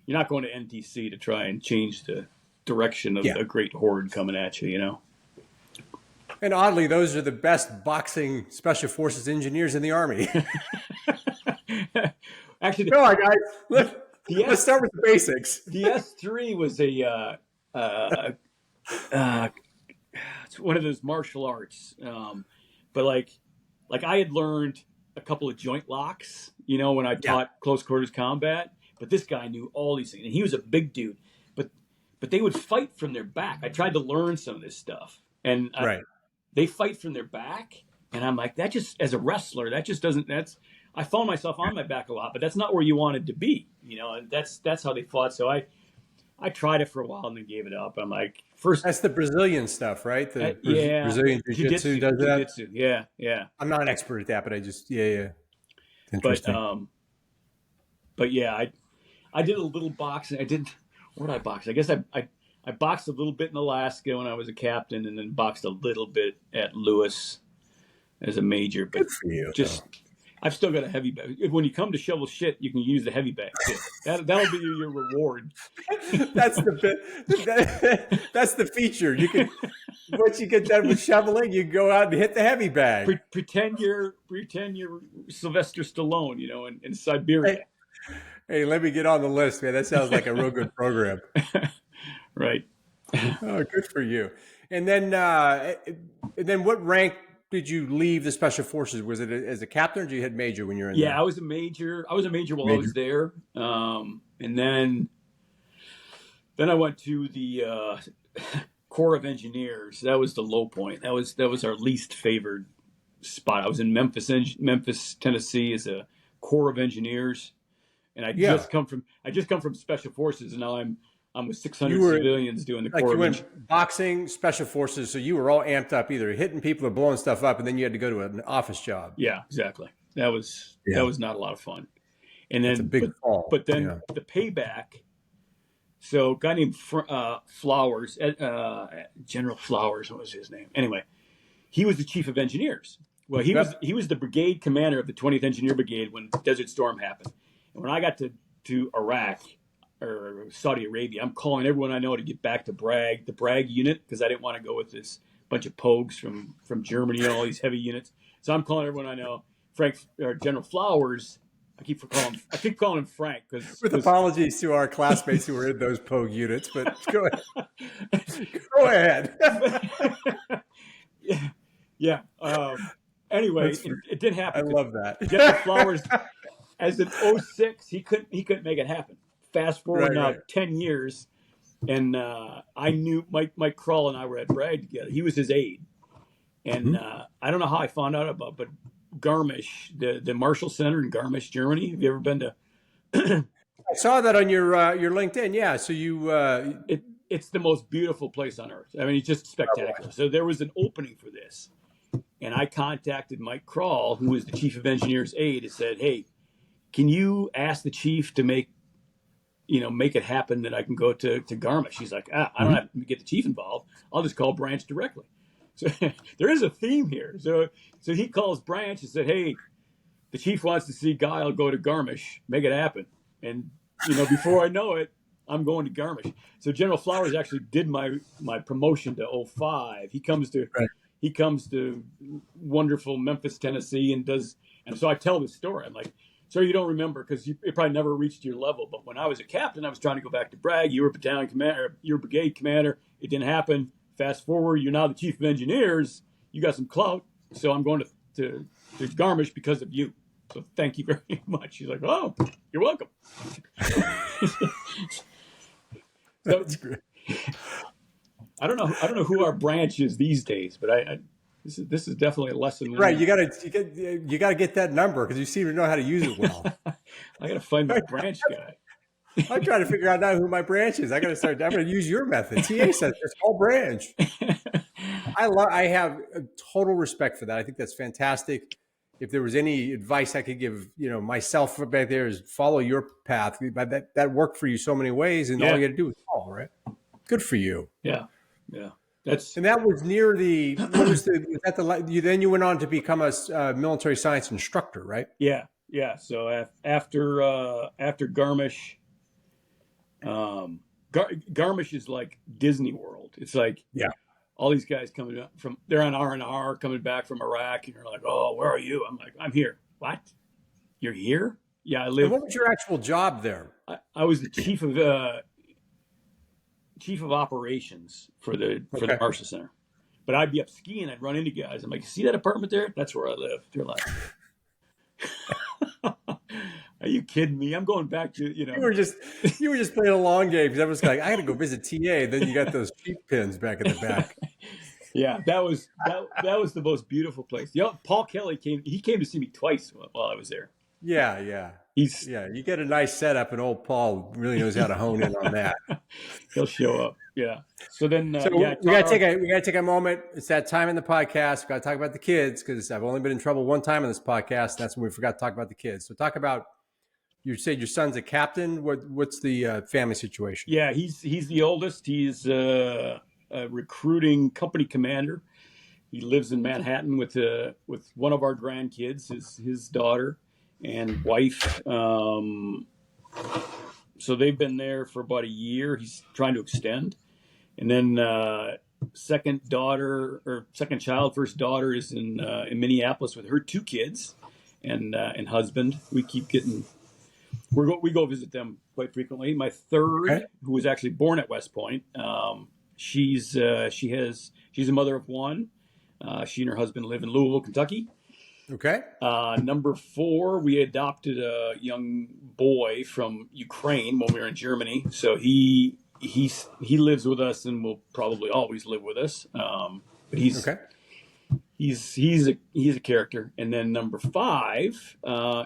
You're not going to NTC to try and change the direction of Yeah. a great horde coming at you. And oddly, those are the best boxing special forces engineers in the Army. Actually, Come on, guys. the Let's start with the basics. the S3 was it's one of those martial arts, but like I had learned a couple of joint locks, when I Yeah. taught close quarters combat. But this guy knew all these things, and he was a big dude. But they would fight from their back. I tried to learn some of this stuff, and Right. they fight from their back, and I'm like, that just as a wrestler, that just doesn't. I found myself on my back a lot, but that's not where you wanted to be, And that's how they fought. So I tried it for a while and then gave it up. I'm like, first, That's the Brazilian stuff, right? The yeah, Brazilian jiu-jitsu does that. Jiu-jitsu, yeah. I'm not an expert at that, but yeah. It's interesting. But yeah, I did a little boxing. Where did I box? I guess I boxed a little bit in Alaska when I was a captain, and then boxed a little bit at Lewis as a major. But Good for you. I've still got a heavy bag. When you come to shovel shit, you can use the heavy bag too. That'll be your reward. That's that's the feature. You can once you get done with shoveling, you go out and hit the heavy bag. Pretend you're Sylvester Stallone, in Siberia. Hey, let me get on the list, man. That sounds like a real good program. Right. Oh, good for you. And then what rank did you leave the Special Forces? Was it as a captain, or did you hit major when you were in there? Yeah, I was a major. I was a major while I was there, and then I went to the Corps of Engineers. That was the low point. That was our least favored spot. I was in Memphis, Tennessee, as a Corps of Engineers, and I just come from Special Forces, and now I'm with 600 civilians doing the Corps. You went boxing, Special Forces, so you were all amped up, either hitting people or blowing stuff up, and then you had to go to an office job. Yeah, exactly. That was not a lot of fun. And then it's a big fall. But then the payback. So a guy named Flowers, General Flowers, what was his name? Anyway, he was the chief of engineers. Well, he was the brigade commander of the 20th Engineer Brigade when Desert Storm happened. And when I got to Iraq or Saudi Arabia, I'm calling everyone I know to get back to the Bragg unit, because I didn't want to go with this bunch of pogues from Germany and all these heavy units. So I'm calling everyone I know. General Flowers. I keep calling him Frank because. With apologies to our classmates who were in those pogue units, but go ahead. Go ahead. Yeah. Anyway, it did happen. I love that. General Flowers, as an 06, he couldn't make it happen. Fast forward 10 years, and I knew Mike Krull and I were at Bragg together. He was his aide, and I don't know how I found out about, but Garmisch, the Marshall Center in Garmisch, Germany. Have you ever been to? I saw that on your LinkedIn. Yeah, so you. It's the most beautiful place on earth. I mean, it's just spectacular. So there was an opening for this, and I contacted Mike Krull, who was the chief of engineers aide, and said, "Hey, can you ask the chief to make it happen that I can go to Garmisch?" He's like, I don't have to get the chief involved. I'll just call Branch directly. So there is a theme here. So he calls Branch and said, "Hey, the chief wants to see Gile go to Garmisch. Make it happen." And before I know it, I'm going to Garmisch. So General Flowers actually did my promotion to 05. He comes to wonderful Memphis, Tennessee, and so I tell this story. I'm like, "Sir, you don't remember because you probably never reached your level. But when I was a captain, I was trying to go back to Bragg. You were battalion commander, you were brigade commander. It didn't happen. Fast forward, you're now the chief of engineers. You got some clout. So I'm going to Garmisch because of you. So thank you very much." He's like, "Oh, you're welcome." That's great. I don't know who our Branch is these days, but this is definitely a lesson learned. Right, you gotta get that number because you seem to know how to use it well. I got to find the Branch guy. I'm trying to figure out now who my branch is. I'm going to use your method. TA says it's all branch. I have a total respect for that. I think that's fantastic. If there was any advice I could give, myself back there, is follow your path. But that worked for you so many ways, and all you got to do is follow, right? Good for you. Yeah. And that was near the. What was the? Then you went on to become a military science instructor, right? Yeah. So after Garmisch, Garmisch is like Disney World. It's like all these guys coming from, they're on R&R coming back from Iraq, and you're like, oh, where are you? I'm like, I'm here. What? You're here? Yeah, I live. And what was your actual job there? I was the chief of operations for the Marshall Center. But I'd be up skiing, I'd run into guys. I'm like, see that apartment there? That's where I live. They're like, are you kidding me? I'm going back to, You were just playing a long game, because I was like, I got to go visit TA. Then you got those sheep pins back in the back. Yeah, that was the most beautiful place. Paul Kelly came to see me twice while I was there. Yeah. You get a nice setup, and old Paul really knows how to hone in on that. He'll show up. Yeah. So then, we got to take a moment. It's that time in the podcast. We got to talk about the kids, because I've only been in trouble one time in this podcast. And that's when we forgot to talk about the kids. So talk about. You said your son's a captain. What's the family situation? Yeah, he's the oldest. He's a recruiting company commander. He lives in Manhattan with one of our grandkids, his daughter and wife. So they've been there for about a year. He's trying to extend. And then first daughter is in Minneapolis with her two kids and husband. We keep getting. We go visit them quite frequently. My third, who was actually born at West Point, she's a mother of one. She and her husband live in Louisville, Kentucky. Okay. Number 4, we adopted a young boy from Ukraine when we were in Germany. So he lives with us and will probably always live with us. But he's a character. And then number 5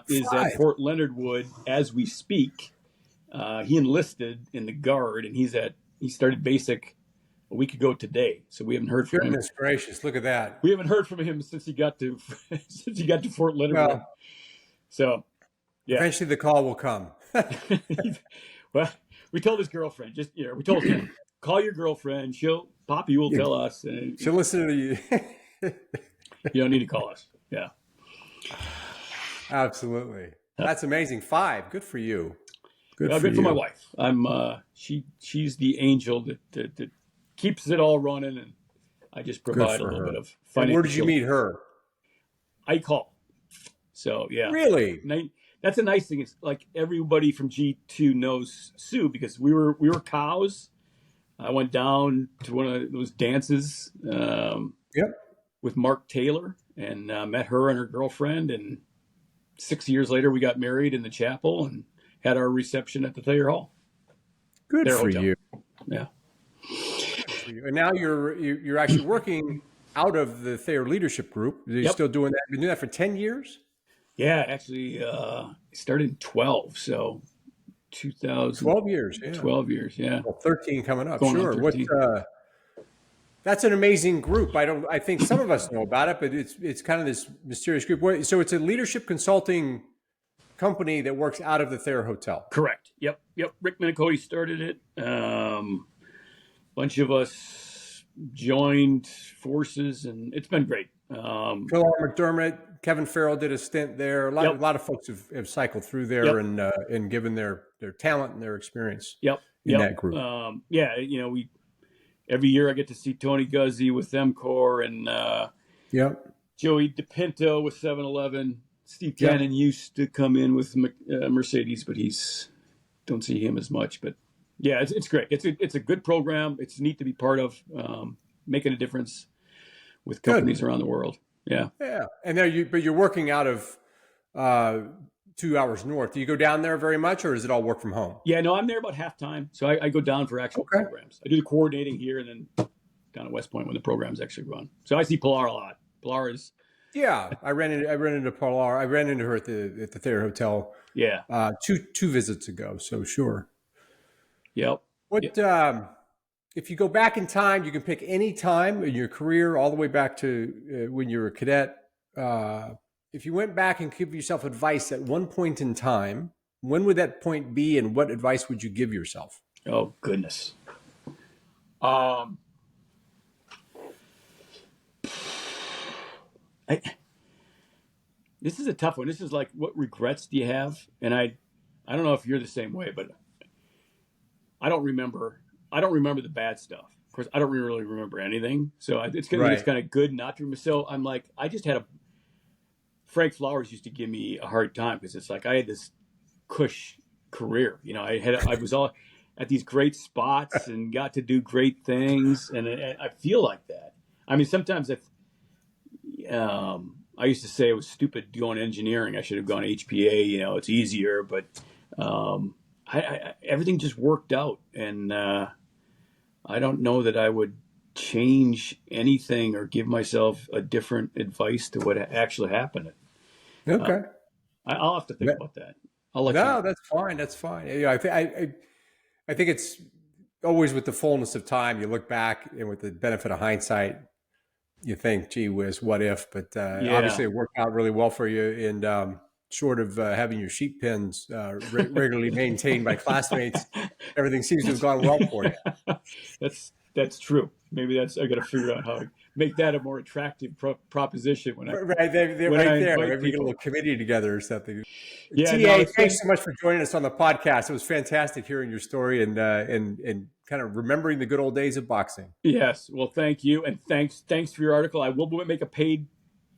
is at Fort Leonard Wood as we speak. He enlisted in the Guard, and he started basic a week ago today. So we haven't heard from him. Goodness gracious, look at that. We haven't heard from him since he got to Fort Leonard Wood. So yeah. Eventually the call will come. Well, we told his girlfriend, we told him, call your girlfriend. Poppy will tell us. She'll listen to you. You don't need to call us. Yeah. Absolutely. That's amazing. 5. Good for you. Good for my wife. She's the angel that keeps it all running, and I just provide a little bit of financial. Where did you meet her? I call. So yeah. Really? That's a nice thing. It's like everybody from G2 knows Sue, because we were cows. I went down to one of those dances with Mark Taylor and met her and her girlfriend. And 6 years later, we got married in the chapel and had our reception at the Thayer Hall. Good for you. Yeah. And now you're actually working out of the Thayer Leadership Group. Are you still doing that? You've been doing that for 10 years? Yeah, actually, started in 12. So 2000. 12 years. Yeah. 12 years. Yeah. Well, 13 coming up. Going sure. That's an amazing group. I think some of us know about it, but it's kind of this mysterious group. So it's a leadership consulting company that works out of the Thayer Hotel. Correct. Yep. Rick Minicotti started it. Bunch of us joined forces, and it's been great. Cullum, McDermott, Kevin Farrell did a stint there. A lot of folks have cycled through there and given their talent and their experience in that group. Every year I get to see Tony Guzzi with MCOR and Joey DePinto with 7-Eleven. Steve Cannon used to come in with Mercedes, but don't see him as much. But yeah, it's great. It's a good program. It's neat to be part of, making a difference with companies around the world. Yeah. Yeah. And but you're working out of 2 hours north. Do you go down there very much, or is it all work from home? Yeah, no, I'm there about half time. So I go down for actual programs. I do the coordinating here and then down at West Point when the programs actually run. So I see Pilar a lot. Pilar is. Yeah, I ran into Pilar. I ran into her at the Thayer Hotel. Yeah. Two visits ago. So sure. Yep. What if you go back in time? You can pick any time in your career, all the way back to when you were a cadet. If you went back and give yourself advice at one point in time, when would that point be, and what advice would you give yourself? Oh goodness. I, this is a tough one. This is like, what regrets do you have? And I don't know if you're the same way, but I don't remember the bad stuff. Of course, I don't really remember anything. So it's going to be, it's kind of good not to remember. So I'm like, I just had Frank Flowers used to give me a hard time because it's like I had this cush career. You know, I was all at these great spots and got to do great things. And I feel like that. I mean, sometimes I used to say it was stupid going engineering. I should have gone HPA. You know, it's easier, but everything just worked out, and I don't know that I would change anything or give myself a different advice to what actually happened. Okay, I'll have to think about that. I'll let you know. That's fine. That's fine. I think it's always with the fullness of time. You look back, and with the benefit of hindsight, you think, gee whiz, what if? But obviously it worked out really well for you. And short of having your sheep pens regularly maintained by classmates, everything seems to have gone well for you. That's true. Maybe I got to figure out how to make that a more attractive proposition when they're right there. Maybe get a little committee together or something. Yeah, TA, thanks so much for joining us on the podcast. It was fantastic hearing your story and kind of remembering the good old days of boxing. Yes. Well, thank you. And thanks for your article. I will make a paid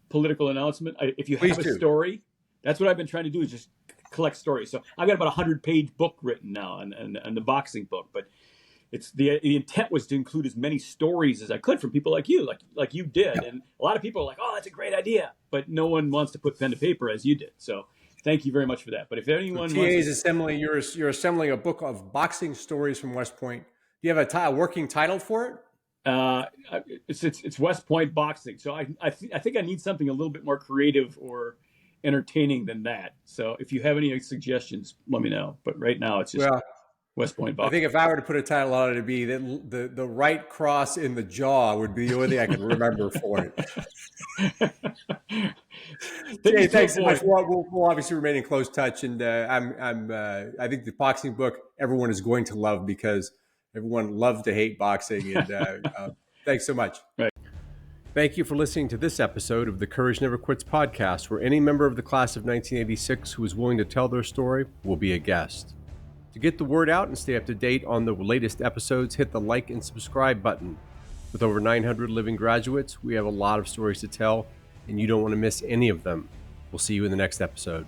political announcement. If you have a story, that's what I've been trying to do, is just collect stories. So I've got about 100-page book written now on the boxing book, but it's the intent was to include as many stories as I could from people like you, like you did. Yep. And a lot of people are like, oh, that's a great idea, but no one wants to put pen to paper as you did. So thank you very much for that. But if anyone TA's assembling, you're assembling a book of boxing stories from West Point. Do you have a working title for it? It's West Point Boxing. So I think I need something a little bit more creative or entertaining than that. So if you have any suggestions, let me know. But right now it's just West Point Boxing. I think if I were to put a title on it, it'd be that the right cross in the jaw would be the only thing I could remember for it. Jay, thanks so much. We'll obviously remain in close touch, and I think the boxing book everyone is going to love because everyone loved to hate boxing. And thanks so much. Right. Thank you for listening to this episode of the Courage Never Quits podcast, where any member of the class of 1986 who is willing to tell their story will be a guest. To get the word out and stay up to date on the latest episodes, hit the like and subscribe button. With over 900 living graduates, we have a lot of stories to tell, and you don't want to miss any of them. We'll see you in the next episode.